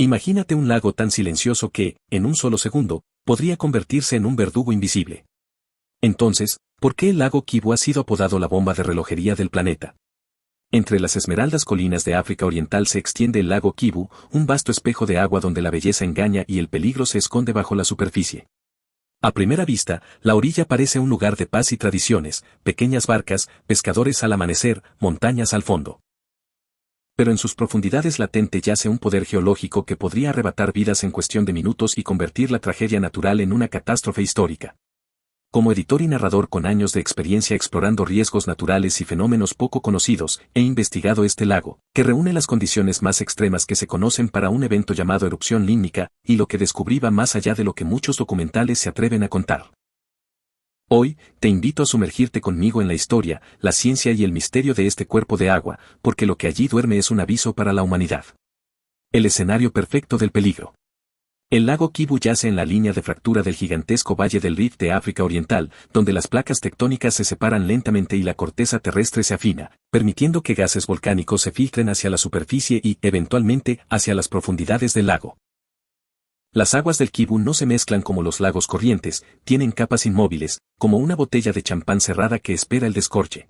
Imagínate un lago tan silencioso que, en un solo segundo, podría convertirse en un verdugo invisible. Entonces, ¿por qué el lago Kivu ha sido apodado la bomba de relojería del planeta? Entre las esmeraldas colinas de África Oriental se extiende el lago Kivu, un vasto espejo de agua donde la belleza engaña y el peligro se esconde bajo la superficie. A primera vista, la orilla parece un lugar de paz y tradiciones, pequeñas barcas, pescadores al amanecer, montañas al fondo. Pero en sus profundidades latente yace un poder geológico que podría arrebatar vidas en cuestión de minutos y convertir la tragedia natural en una catástrofe histórica. Como editor y narrador con años de experiencia explorando riesgos naturales y fenómenos poco conocidos, he investigado este lago, que reúne las condiciones más extremas que se conocen para un evento llamado erupción límnica, y lo que descubrí va más allá de lo que muchos documentales se atreven a contar. Hoy, te invito a sumergirte conmigo en la historia, la ciencia y el misterio de este cuerpo de agua, porque lo que allí duerme es un aviso para la humanidad. El escenario perfecto del peligro. El lago Kivu yace en la línea de fractura del gigantesco Valle del Rift de África Oriental, donde las placas tectónicas se separan lentamente y la corteza terrestre se afina, permitiendo que gases volcánicos se filtren hacia la superficie y, eventualmente, hacia las profundidades del lago. Las aguas del Kivu no se mezclan como los lagos corrientes, tienen capas inmóviles, como una botella de champán cerrada que espera el descorche.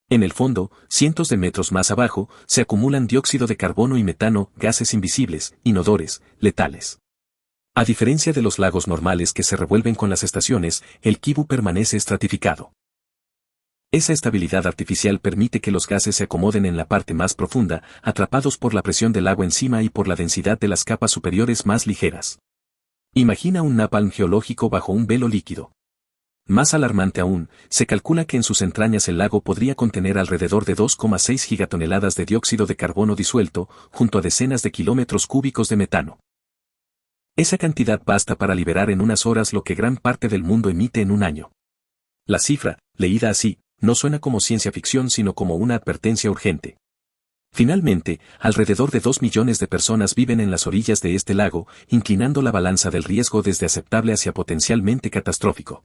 En el fondo, cientos de metros más abajo, se acumulan dióxido de carbono y metano, gases invisibles, inodores, letales. A diferencia de los lagos normales que se revuelven con las estaciones, el Kivu permanece estratificado. Esa estabilidad artificial permite que los gases se acomoden en la parte más profunda, atrapados por la presión del agua encima y por la densidad de las capas superiores más ligeras. Imagina un napalm geológico bajo un velo líquido. Más alarmante aún, se calcula que en sus entrañas el lago podría contener alrededor de 2,6 gigatoneladas de dióxido de carbono disuelto, junto a decenas de kilómetros cúbicos de metano. Esa cantidad basta para liberar en unas horas lo que gran parte del mundo emite en un año. La cifra, leída así, no suena como ciencia ficción sino como una advertencia urgente. Finalmente, alrededor de 2 millones de personas viven en las orillas de este lago, inclinando la balanza del riesgo desde aceptable hacia potencialmente catastrófico.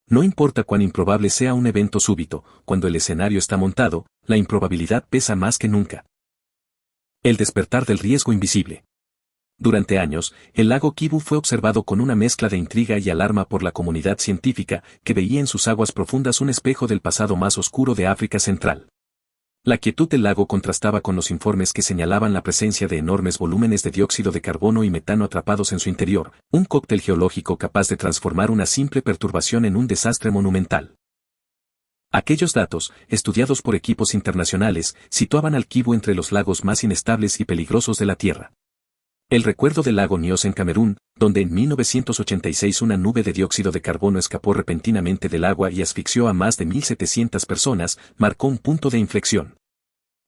No importa cuán improbable sea un evento súbito, cuando el escenario está montado, la improbabilidad pesa más que nunca. El despertar del riesgo invisible. Durante años, el lago Kivu fue observado con una mezcla de intriga y alarma por la comunidad científica, que veía en sus aguas profundas un espejo del pasado más oscuro de África Central. La quietud del lago contrastaba con los informes que señalaban la presencia de enormes volúmenes de dióxido de carbono y metano atrapados en su interior, un cóctel geológico capaz de transformar una simple perturbación en un desastre monumental. Aquellos datos, estudiados por equipos internacionales, situaban al Kivu entre los lagos más inestables y peligrosos de la Tierra. El recuerdo del lago Nyos en Camerún, donde en 1986 una nube de dióxido de carbono escapó repentinamente del agua y asfixió a más de 1.700 personas, marcó un punto de inflexión.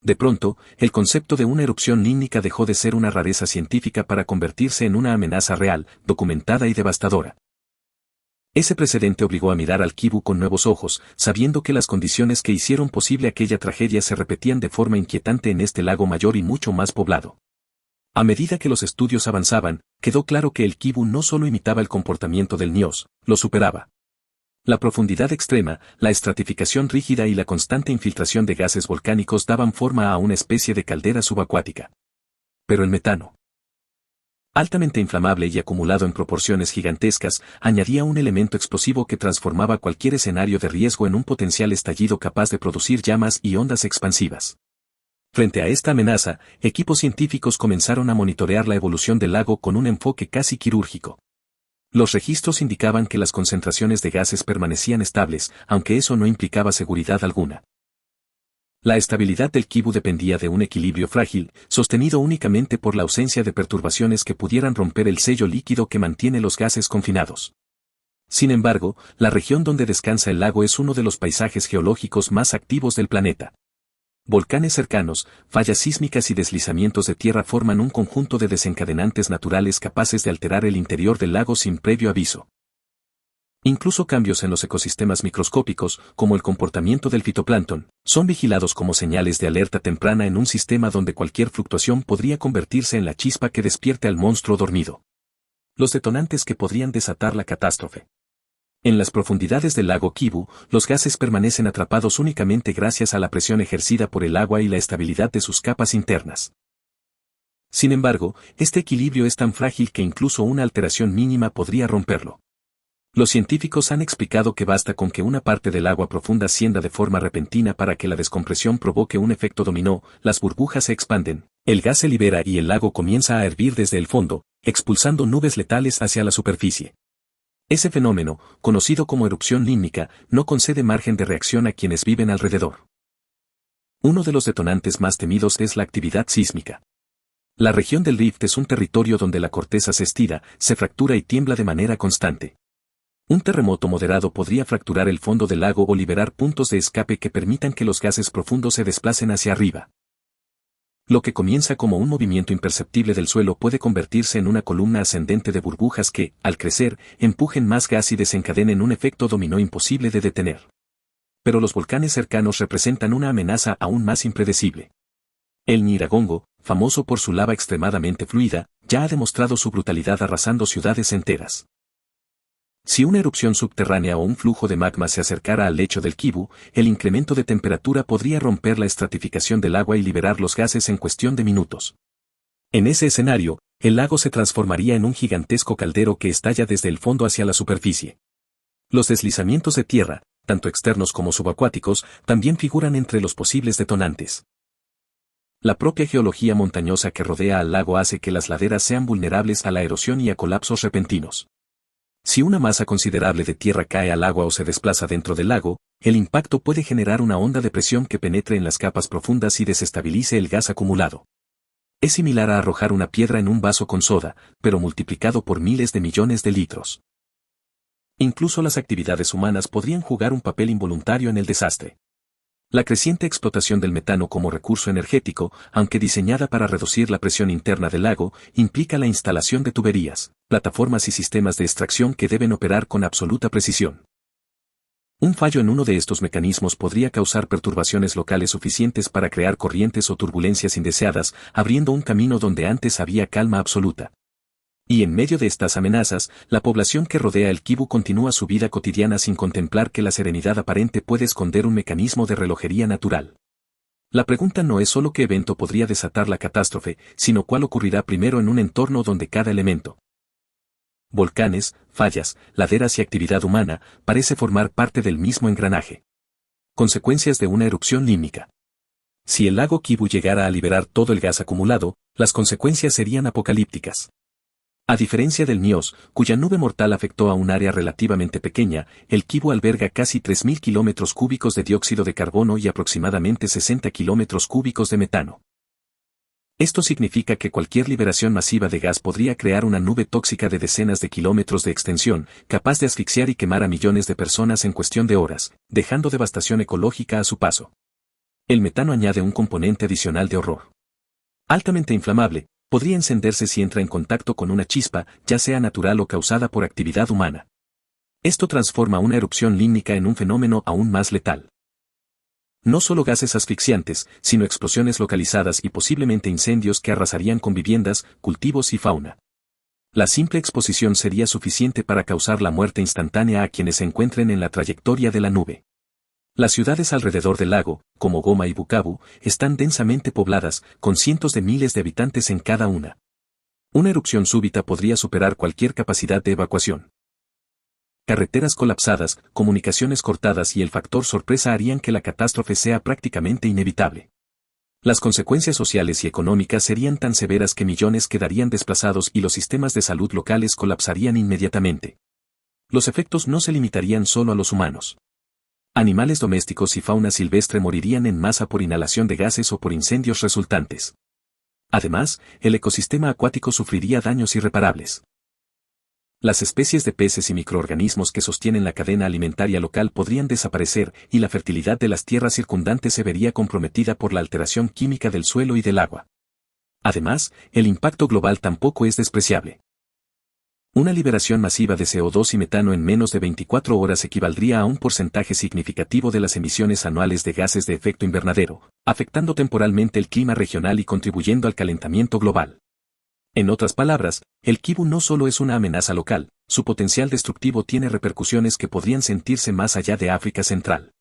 De pronto, el concepto de una erupción límnica dejó de ser una rareza científica para convertirse en una amenaza real, documentada y devastadora. Ese precedente obligó a mirar al Kivu con nuevos ojos, sabiendo que las condiciones que hicieron posible aquella tragedia se repetían de forma inquietante en este lago mayor y mucho más poblado. A medida que los estudios avanzaban, quedó claro que el Kivu no solo imitaba el comportamiento del Nyos, lo superaba. La profundidad extrema, la estratificación rígida y la constante infiltración de gases volcánicos daban forma a una especie de caldera subacuática. Pero el metano, altamente inflamable y acumulado en proporciones gigantescas, añadía un elemento explosivo que transformaba cualquier escenario de riesgo en un potencial estallido capaz de producir llamas y ondas expansivas. Frente a esta amenaza, equipos científicos comenzaron a monitorear la evolución del lago con un enfoque casi quirúrgico. Los registros indicaban que las concentraciones de gases permanecían estables, aunque eso no implicaba seguridad alguna. La estabilidad del Kivu dependía de un equilibrio frágil, sostenido únicamente por la ausencia de perturbaciones que pudieran romper el sello líquido que mantiene los gases confinados. Sin embargo, la región donde descansa el lago es uno de los paisajes geológicos más activos del planeta. Volcanes cercanos, fallas sísmicas y deslizamientos de tierra forman un conjunto de desencadenantes naturales capaces de alterar el interior del lago sin previo aviso. Incluso cambios en los ecosistemas microscópicos, como el comportamiento del fitoplancton, son vigilados como señales de alerta temprana en un sistema donde cualquier fluctuación podría convertirse en la chispa que despierte al monstruo dormido. Los detonantes que podrían desatar la catástrofe. En las profundidades del lago Kivu, los gases permanecen atrapados únicamente gracias a la presión ejercida por el agua y la estabilidad de sus capas internas. Sin embargo, este equilibrio es tan frágil que incluso una alteración mínima podría romperlo. Los científicos han explicado que basta con que una parte del agua profunda ascienda de forma repentina para que la descompresión provoque un efecto dominó, las burbujas se expanden, el gas se libera y el lago comienza a hervir desde el fondo, expulsando nubes letales hacia la superficie. Ese fenómeno, conocido como erupción límnica, no concede margen de reacción a quienes viven alrededor. Uno de los detonantes más temidos es la actividad sísmica. La región del Rift es un territorio donde la corteza se estira, se fractura y tiembla de manera constante. Un terremoto moderado podría fracturar el fondo del lago o liberar puntos de escape que permitan que los gases profundos se desplacen hacia arriba. Lo que comienza como un movimiento imperceptible del suelo puede convertirse en una columna ascendente de burbujas que, al crecer, empujen más gas y desencadenen un efecto dominó imposible de detener. Pero los volcanes cercanos representan una amenaza aún más impredecible. El Nyiragongo, famoso por su lava extremadamente fluida, ya ha demostrado su brutalidad arrasando ciudades enteras. Si una erupción subterránea o un flujo de magma se acercara al lecho del Kivu, el incremento de temperatura podría romper la estratificación del agua y liberar los gases en cuestión de minutos. En ese escenario, el lago se transformaría en un gigantesco caldero que estalla desde el fondo hacia la superficie. Los deslizamientos de tierra, tanto externos como subacuáticos, también figuran entre los posibles detonantes. La propia geología montañosa que rodea al lago hace que las laderas sean vulnerables a la erosión y a colapsos repentinos. Si una masa considerable de tierra cae al agua o se desplaza dentro del lago, el impacto puede generar una onda de presión que penetre en las capas profundas y desestabilice el gas acumulado. Es similar a arrojar una piedra en un vaso con soda, pero multiplicado por miles de millones de litros. Incluso las actividades humanas podrían jugar un papel involuntario en el desastre. La creciente explotación del metano como recurso energético, aunque diseñada para reducir la presión interna del lago, implica la instalación de tuberías, plataformas y sistemas de extracción que deben operar con absoluta precisión. Un fallo en uno de estos mecanismos podría causar perturbaciones locales suficientes para crear corrientes o turbulencias indeseadas, abriendo un camino donde antes había calma absoluta. Y en medio de estas amenazas, la población que rodea el Kivu continúa su vida cotidiana sin contemplar que la serenidad aparente puede esconder un mecanismo de relojería natural. La pregunta no es solo qué evento podría desatar la catástrofe, sino cuál ocurrirá primero en un entorno donde cada elemento, volcanes, fallas, laderas y actividad humana, parece formar parte del mismo engranaje. Consecuencias de una erupción límnica. Si el lago Kivu llegara a liberar todo el gas acumulado, las consecuencias serían apocalípticas. A diferencia del Nios, cuya nube mortal afectó a un área relativamente pequeña, el Kivu alberga casi 3.000 kilómetros cúbicos de dióxido de carbono y aproximadamente 60 kilómetros cúbicos de metano. Esto significa que cualquier liberación masiva de gas podría crear una nube tóxica de decenas de kilómetros de extensión, capaz de asfixiar y quemar a millones de personas en cuestión de horas, dejando devastación ecológica a su paso. El metano añade un componente adicional de horror. Altamente inflamable, podría encenderse si entra en contacto con una chispa, ya sea natural o causada por actividad humana. Esto transforma una erupción límnica en un fenómeno aún más letal. No solo gases asfixiantes, sino explosiones localizadas y posiblemente incendios que arrasarían con viviendas, cultivos y fauna. La simple exposición sería suficiente para causar la muerte instantánea a quienes se encuentren en la trayectoria de la nube. Las ciudades alrededor del lago, como Goma y Bukavu, están densamente pobladas, con cientos de miles de habitantes en cada una. Una erupción súbita podría superar cualquier capacidad de evacuación. Carreteras colapsadas, comunicaciones cortadas y el factor sorpresa harían que la catástrofe sea prácticamente inevitable. Las consecuencias sociales y económicas serían tan severas que millones quedarían desplazados y los sistemas de salud locales colapsarían inmediatamente. Los efectos no se limitarían solo a los humanos. Animales domésticos y fauna silvestre morirían en masa por inhalación de gases o por incendios resultantes. Además, el ecosistema acuático sufriría daños irreparables. Las especies de peces y microorganismos que sostienen la cadena alimentaria local podrían desaparecer y la fertilidad de las tierras circundantes se vería comprometida por la alteración química del suelo y del agua. Además, el impacto global tampoco es despreciable. Una liberación masiva de CO2 y metano en menos de 24 horas equivaldría a un porcentaje significativo de las emisiones anuales de gases de efecto invernadero, afectando temporalmente el clima regional y contribuyendo al calentamiento global. En otras palabras, el Kivu no solo es una amenaza local, su potencial destructivo tiene repercusiones que podrían sentirse más allá de África Central.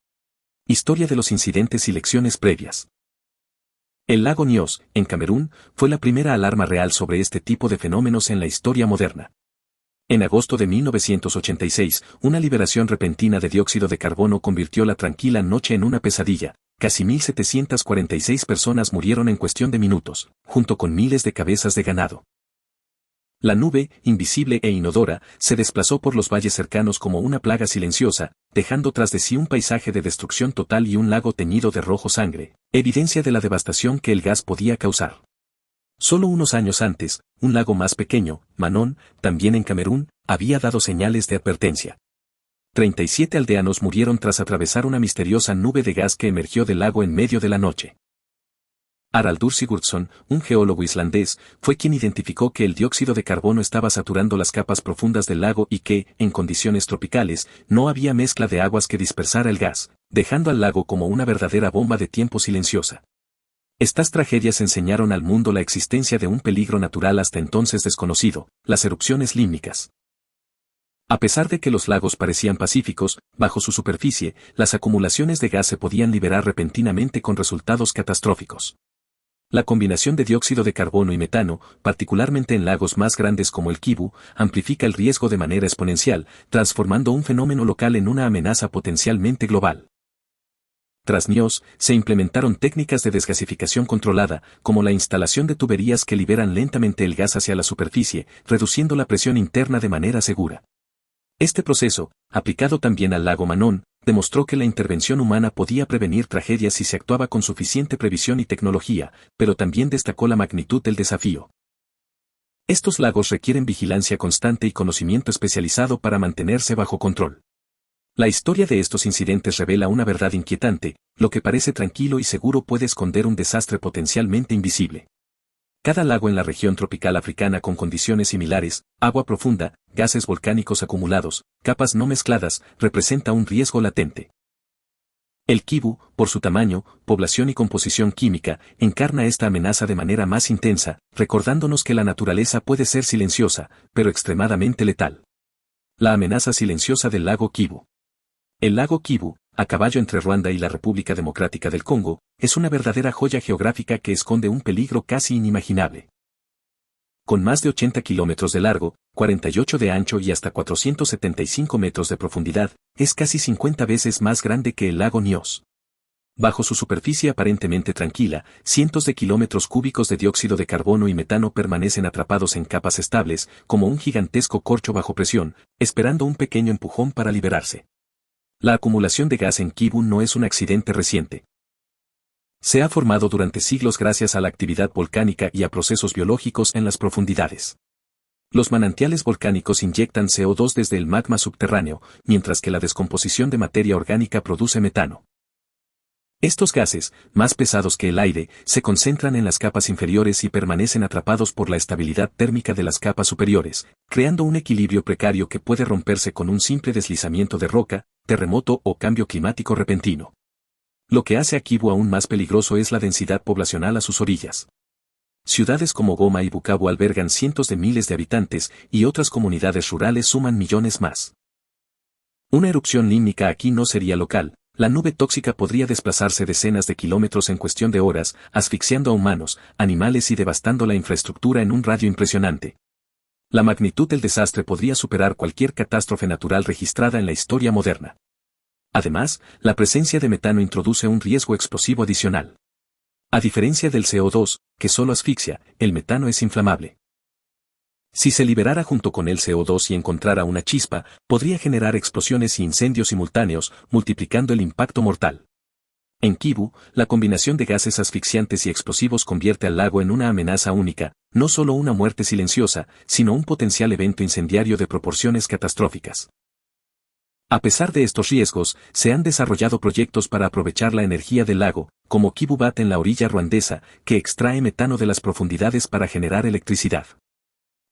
Historia de los incidentes y lecciones previas. El lago Nyos, en Camerún, fue la primera alarma real sobre este tipo de fenómenos en la historia moderna. En agosto de 1986, una liberación repentina de dióxido de carbono convirtió la tranquila noche en una pesadilla. Casi 1.746 personas murieron en cuestión de minutos, junto con miles de cabezas de ganado. La nube, invisible e inodora, se desplazó por los valles cercanos como una plaga silenciosa, dejando tras de sí un paisaje de destrucción total y un lago teñido de rojo sangre, evidencia de la devastación que el gas podía causar. Solo unos años antes, un lago más pequeño, Manón, también en Camerún, había dado señales de advertencia. 37 aldeanos murieron tras atravesar una misteriosa nube de gas que emergió del lago en medio de la noche. Haraldur Sigurdsson, un geólogo islandés, fue quien identificó que el dióxido de carbono estaba saturando las capas profundas del lago y que, en condiciones tropicales, no había mezcla de aguas que dispersara el gas, dejando al lago como una verdadera bomba de tiempo silenciosa. Estas tragedias enseñaron al mundo la existencia de un peligro natural hasta entonces desconocido, las erupciones límnicas. A pesar de que los lagos parecían pacíficos, bajo su superficie, las acumulaciones de gas se podían liberar repentinamente con resultados catastróficos. La combinación de dióxido de carbono y metano, particularmente en lagos más grandes como el Kivu, amplifica el riesgo de manera exponencial, transformando un fenómeno local en una amenaza potencialmente global. Tras Nyos, se implementaron técnicas de desgasificación controlada, como la instalación de tuberías que liberan lentamente el gas hacia la superficie, reduciendo la presión interna de manera segura. Este proceso, aplicado también al lago Manón, demostró que la intervención humana podía prevenir tragedias si se actuaba con suficiente previsión y tecnología, pero también destacó la magnitud del desafío. Estos lagos requieren vigilancia constante y conocimiento especializado para mantenerse bajo control. La historia de estos incidentes revela una verdad inquietante: lo que parece tranquilo y seguro puede esconder un desastre potencialmente invisible. Cada lago en la región tropical africana con condiciones similares, agua profunda, gases volcánicos acumulados, capas no mezcladas, representa un riesgo latente. El Kivu, por su tamaño, población y composición química, encarna esta amenaza de manera más intensa, recordándonos que la naturaleza puede ser silenciosa, pero extremadamente letal. La amenaza silenciosa del lago Kivu. El lago Kivu, a caballo entre Ruanda y la República Democrática del Congo, es una verdadera joya geográfica que esconde un peligro casi inimaginable. Con más de 80 kilómetros de largo, 48 de ancho y hasta 475 metros de profundidad, es casi 50 veces más grande que el lago Nyos. Bajo su superficie aparentemente tranquila, cientos de kilómetros cúbicos de dióxido de carbono y metano permanecen atrapados en capas estables, como un gigantesco corcho bajo presión, esperando un pequeño empujón para liberarse. La acumulación de gas en Kivu no es un accidente reciente. Se ha formado durante siglos gracias a la actividad volcánica y a procesos biológicos en las profundidades. Los manantiales volcánicos inyectan CO2 desde el magma subterráneo, mientras que la descomposición de materia orgánica produce metano. Estos gases, más pesados que el aire, se concentran en las capas inferiores y permanecen atrapados por la estabilidad térmica de las capas superiores, creando un equilibrio precario que puede romperse con un simple deslizamiento de roca, terremoto o cambio climático repentino. Lo que hace a Kivu aún más peligroso es la densidad poblacional a sus orillas. Ciudades como Goma y Bukavu albergan cientos de miles de habitantes y otras comunidades rurales suman millones más. Una erupción límnica aquí no sería local. La nube tóxica podría desplazarse decenas de kilómetros en cuestión de horas, asfixiando a humanos, animales y devastando la infraestructura en un radio impresionante. La magnitud del desastre podría superar cualquier catástrofe natural registrada en la historia moderna. Además, la presencia de metano introduce un riesgo explosivo adicional. A diferencia del CO2, que solo asfixia, el metano es inflamable. Si se liberara junto con el CO2 y encontrara una chispa, podría generar explosiones y incendios simultáneos, multiplicando el impacto mortal. En Kivu, la combinación de gases asfixiantes y explosivos convierte al lago en una amenaza única, no solo una muerte silenciosa, sino un potencial evento incendiario de proporciones catastróficas. A pesar de estos riesgos, se han desarrollado proyectos para aprovechar la energía del lago, como Kivu-Bat en la orilla ruandesa, que extrae metano de las profundidades para generar electricidad.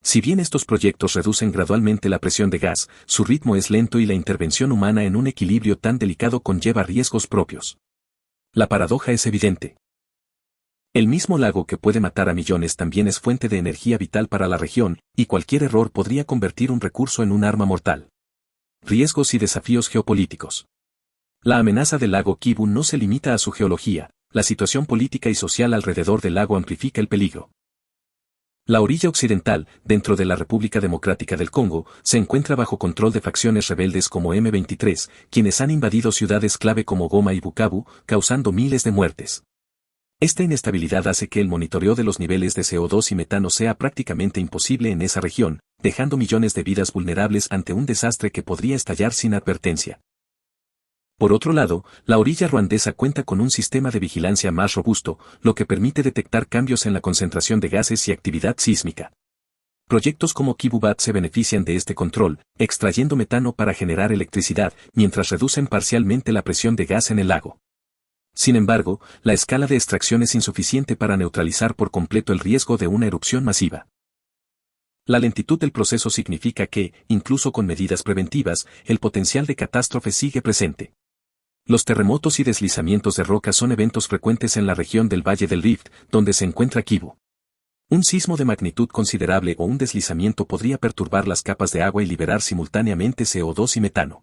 Si bien estos proyectos reducen gradualmente la presión de gas, su ritmo es lento y la intervención humana en un equilibrio tan delicado conlleva riesgos propios. La paradoja es evidente. El mismo lago que puede matar a millones también es fuente de energía vital para la región, y cualquier error podría convertir un recurso en un arma mortal. Riesgos y desafíos geopolíticos. La amenaza del lago Kivu no se limita a su geología. la situación política y social alrededor del lago amplifica el peligro. La orilla occidental, dentro de la República Democrática del Congo, se encuentra bajo control de facciones rebeldes como M23, quienes han invadido ciudades clave como Goma y Bukavu, causando miles de muertes. Esta inestabilidad hace que el monitoreo de los niveles de CO2 y metano sea prácticamente imposible en esa región, dejando millones de vidas vulnerables ante un desastre que podría estallar sin advertencia. Por otro lado, la orilla ruandesa cuenta con un sistema de vigilancia más robusto, lo que permite detectar cambios en la concentración de gases y actividad sísmica. Proyectos como Kivu-BAT se benefician de este control, extrayendo metano para generar electricidad, mientras reducen parcialmente la presión de gas en el lago. Sin embargo, la escala de extracción es insuficiente para neutralizar por completo el riesgo de una erupción masiva. La lentitud del proceso significa que, incluso con medidas preventivas, el potencial de catástrofe sigue presente. Los terremotos y deslizamientos de roca son eventos frecuentes en la región del Valle del Rift, donde se encuentra Kivu. Un sismo de magnitud considerable o un deslizamiento podría perturbar las capas de agua y liberar simultáneamente CO2 y metano.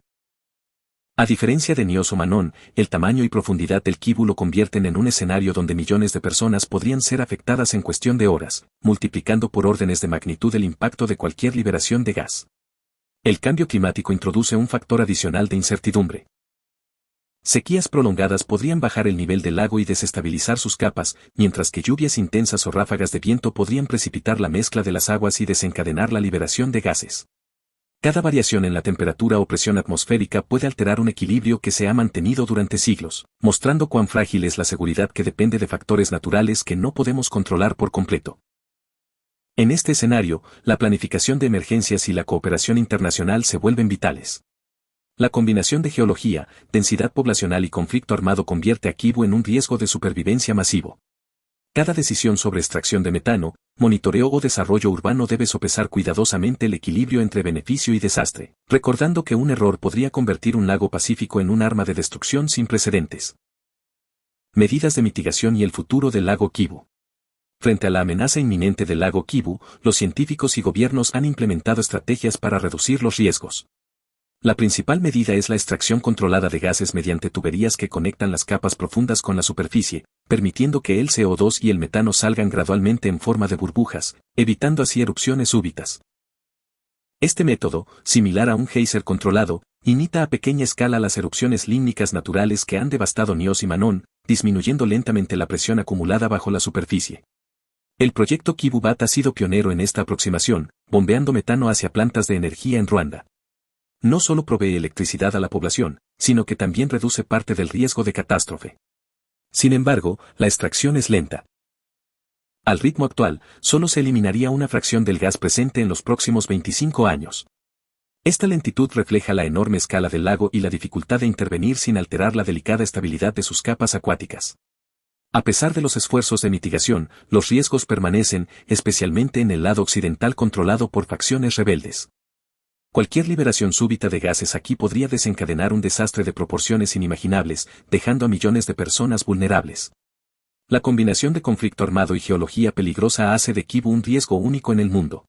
A diferencia de Nios o Manon, el tamaño y profundidad del Kivu lo convierten en un escenario donde millones de personas podrían ser afectadas en cuestión de horas, multiplicando por órdenes de magnitud el impacto de cualquier liberación de gas. El cambio climático introduce un factor adicional de incertidumbre. Sequías prolongadas podrían bajar el nivel del lago y desestabilizar sus capas, mientras que lluvias intensas o ráfagas de viento podrían precipitar la mezcla de las aguas y desencadenar la liberación de gases. Cada variación en la temperatura o presión atmosférica puede alterar un equilibrio que se ha mantenido durante siglos, mostrando cuán frágil es la seguridad que depende de factores naturales que no podemos controlar por completo. En este escenario, la planificación de emergencias y la cooperación internacional se vuelven vitales. La combinación de geología, densidad poblacional y conflicto armado convierte a Kivu en un riesgo de supervivencia masivo. Cada decisión sobre extracción de metano, monitoreo o desarrollo urbano debe sopesar cuidadosamente el equilibrio entre beneficio y desastre, recordando que un error podría convertir un lago Pacífico en un arma de destrucción sin precedentes. Medidas de mitigación y el futuro del lago Kivu. Frente a la amenaza inminente del lago Kivu, los científicos y gobiernos han implementado estrategias para reducir los riesgos. La principal medida es la extracción controlada de gases mediante tuberías que conectan las capas profundas con la superficie, permitiendo que el CO2 y el metano salgan gradualmente en forma de burbujas, evitando así erupciones súbitas. Este método, similar a un geyser controlado, imita a pequeña escala las erupciones límnicas naturales que han devastado Nios y Manon, disminuyendo lentamente la presión acumulada bajo la superficie. El proyecto Kivu-BAT ha sido pionero en esta aproximación, bombeando metano hacia plantas de energía en Ruanda. No solo provee electricidad a la población, sino que también reduce parte del riesgo de catástrofe. Sin embargo, la extracción es lenta. Al ritmo actual, solo se eliminaría una fracción del gas presente en los próximos 25 años. Esta lentitud refleja la enorme escala del lago y la dificultad de intervenir sin alterar la delicada estabilidad de sus capas acuáticas. A pesar de los esfuerzos de mitigación, los riesgos permanecen, especialmente en el lado occidental controlado por facciones rebeldes. Cualquier liberación súbita de gases aquí podría desencadenar un desastre de proporciones inimaginables, dejando a millones de personas vulnerables. La combinación de conflicto armado y geología peligrosa hace de Kivu un riesgo único en el mundo.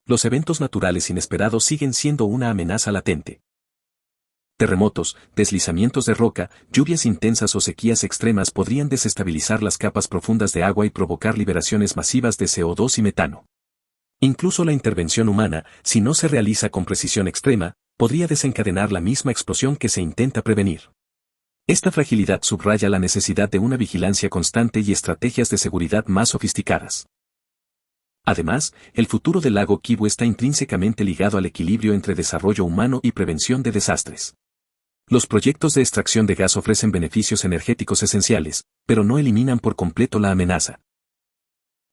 Los eventos naturales inesperados siguen siendo una amenaza latente. Terremotos, deslizamientos de roca, lluvias intensas o sequías extremas podrían desestabilizar las capas profundas de agua y provocar liberaciones masivas de CO2 y metano. Incluso la intervención humana, si no se realiza con precisión extrema, podría desencadenar la misma explosión que se intenta prevenir. Esta fragilidad subraya la necesidad de una vigilancia constante y estrategias de seguridad más sofisticadas. Además, el futuro del lago Kivu está intrínsecamente ligado al equilibrio entre desarrollo humano y prevención de desastres. Los proyectos de extracción de gas ofrecen beneficios energéticos esenciales, pero no eliminan por completo la amenaza.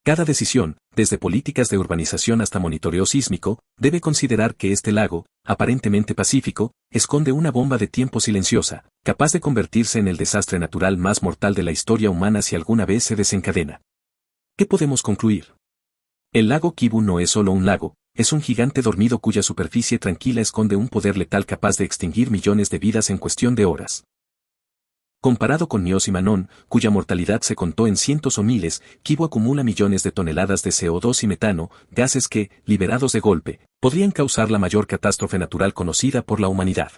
Cada decisión, desde políticas de urbanización hasta monitoreo sísmico, debe considerar que este lago, aparentemente pacífico, esconde una bomba de tiempo silenciosa, capaz de convertirse en el desastre natural más mortal de la historia humana si alguna vez se desencadena. ¿Qué podemos concluir? El lago Kivu no es solo un lago, es un gigante dormido cuya superficie tranquila esconde un poder letal capaz de extinguir millones de vidas en cuestión de horas. Comparado con Nios y Manon, cuya mortalidad se contó en cientos o miles, Kivu acumula millones de toneladas de CO2 y metano, gases que, liberados de golpe, podrían causar la mayor catástrofe natural conocida por la humanidad.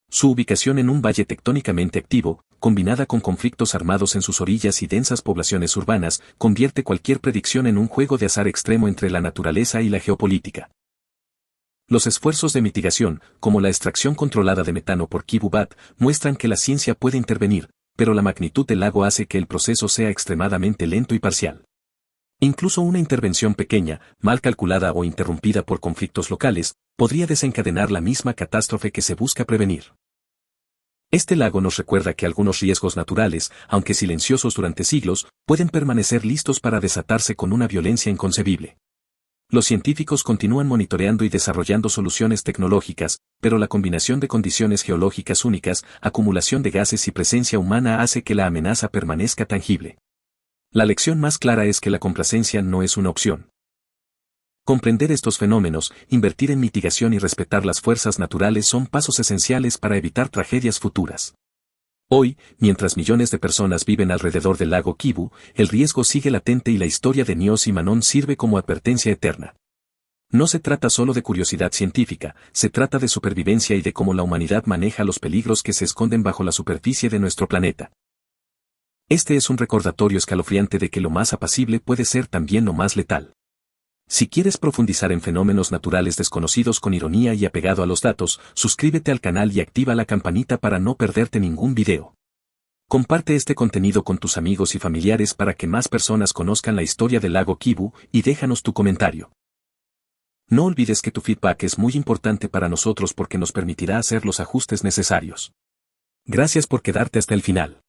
Su ubicación en un valle tectónicamente activo, combinada con conflictos armados en sus orillas y densas poblaciones urbanas, convierte cualquier predicción en un juego de azar extremo entre la naturaleza y la geopolítica. Los esfuerzos de mitigación, como la extracción controlada de metano por Kivu Bat, muestran que la ciencia puede intervenir, pero la magnitud del lago hace que el proceso sea extremadamente lento y parcial. Incluso una intervención pequeña, mal calculada o interrumpida por conflictos locales, podría desencadenar la misma catástrofe que se busca prevenir. Este lago nos recuerda que algunos riesgos naturales, aunque silenciosos durante siglos, pueden permanecer listos para desatarse con una violencia inconcebible. Los científicos continúan monitoreando y desarrollando soluciones tecnológicas, pero la combinación de condiciones geológicas únicas, acumulación de gases y presencia humana hace que la amenaza permanezca tangible. La lección más clara es que la complacencia no es una opción. Comprender estos fenómenos, invertir en mitigación y respetar las fuerzas naturales son pasos esenciales para evitar tragedias futuras. Hoy, mientras millones de personas viven alrededor del lago Kivu, el riesgo sigue latente y la historia de Nios y Manon sirve como advertencia eterna. No se trata solo de curiosidad científica, se trata de supervivencia y de cómo la humanidad maneja los peligros que se esconden bajo la superficie de nuestro planeta. Este es un recordatorio escalofriante de que lo más apacible puede ser también lo más letal. Si quieres profundizar en fenómenos naturales desconocidos con ironía y apegado a los datos, suscríbete al canal y activa la campanita para no perderte ningún video. Comparte este contenido con tus amigos y familiares para que más personas conozcan la historia del lago Kivu y déjanos tu comentario. No olvides que tu feedback es muy importante para nosotros porque nos permitirá hacer los ajustes necesarios. Gracias por quedarte hasta el final.